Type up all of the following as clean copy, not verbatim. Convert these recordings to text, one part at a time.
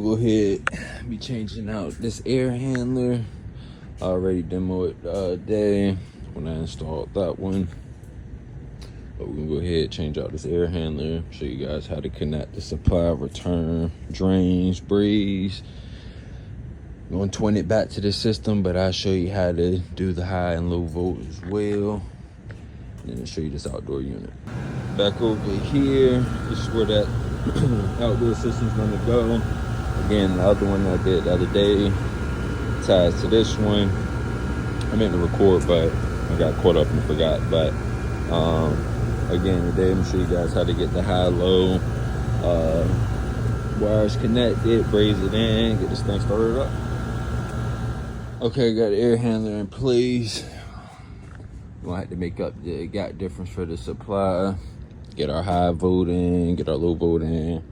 go ahead and be changing out this air handler. I already demoed it the other day when I installed that one. But we're gonna go ahead and change out this air handler, show you guys how to connect the supply, return, drains, breeze. I'm gonna twin it back to the system, but I'll show you how to do the high and low volt as well. And then I'll show you this outdoor unit. Back over here, this is where that outdoor system's gonna go. Again, the other one I did the other day ties to this one. I meant to record, but I got caught up and forgot. But again, today I'm gonna show you guys how to get the high-low wires connected, braze it in, get this thing started up. Okay, got the air handler in place. We're gonna have to make up the gap difference for the supply. Get our high volt in, get our low volt in.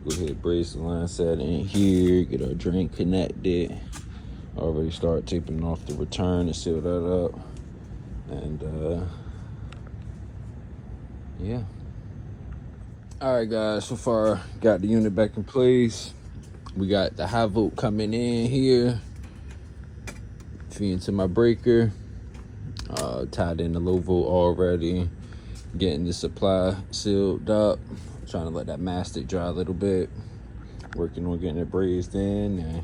Go ahead, brace the line set in here, get our drain connected. Already start taping off the return to seal that up. And yeah. All right, guys, so far got the unit back in place. We got the high volt coming in here, feeding to my breaker. Tied in the low volt already, getting the supply sealed up, trying to let that mastic dry a little bit, working on getting it brazed in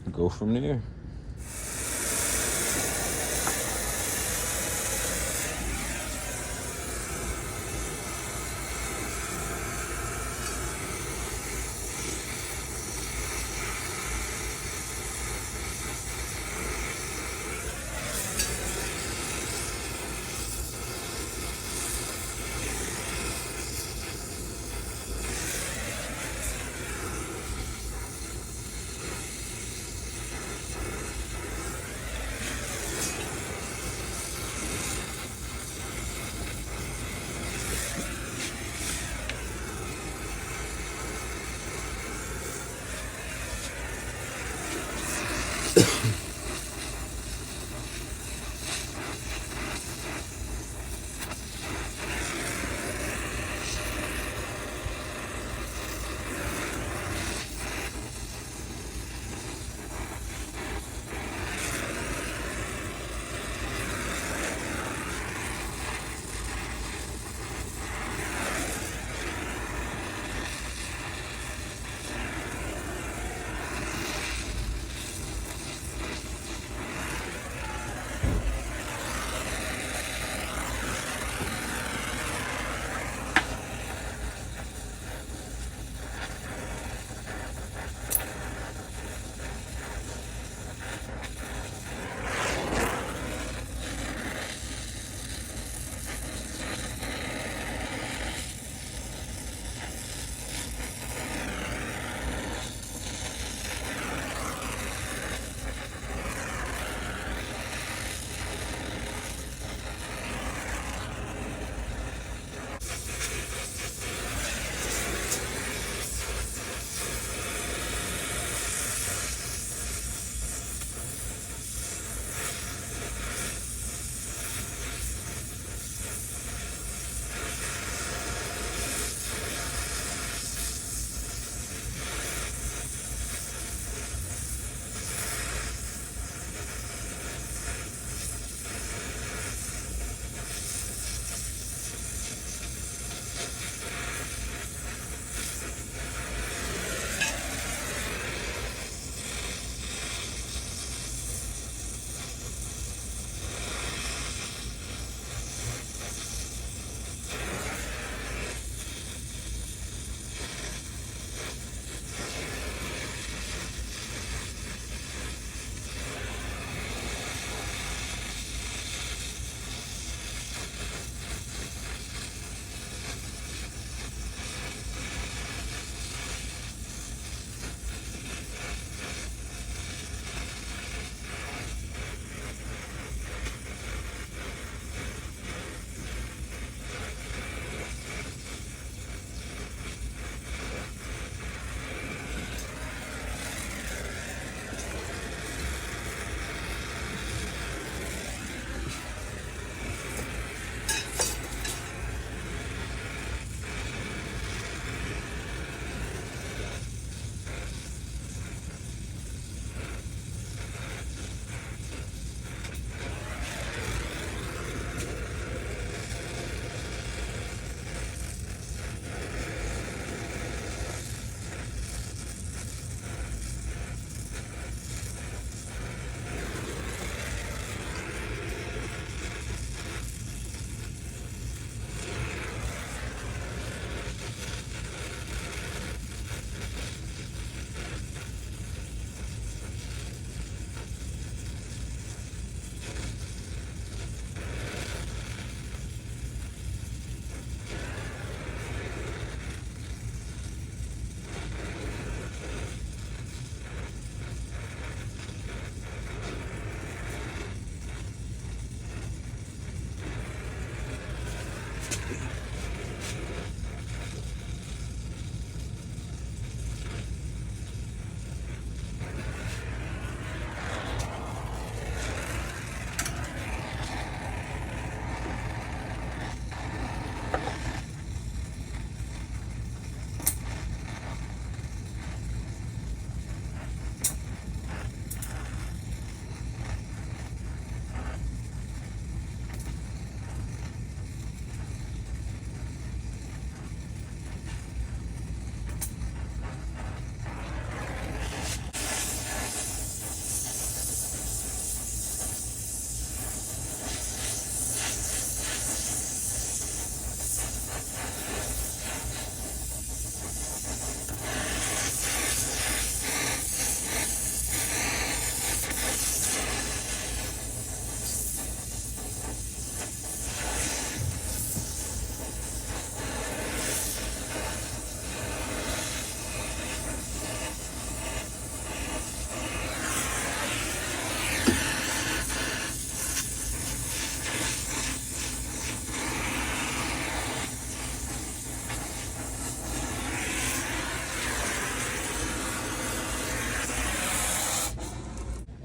and go from there.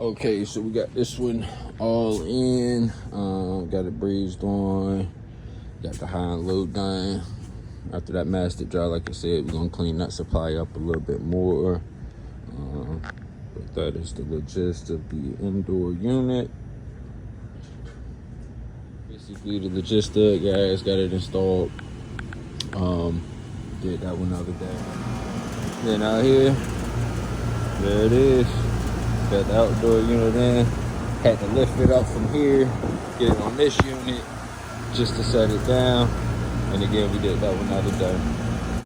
Okay, so we got this one all in. Got it breezed on. Got the high and low done. After that master dry, like I said, we're gonna clean that supply up a little bit more. But that is the gist of the indoor unit. Basically, the gist of it, guys. Got it installed. Did that one the other day. Then out here, there it is. Got the outdoor unit in. Had to lift it up from here, get it on this unit, just to set it down. And again, we did that one the other day.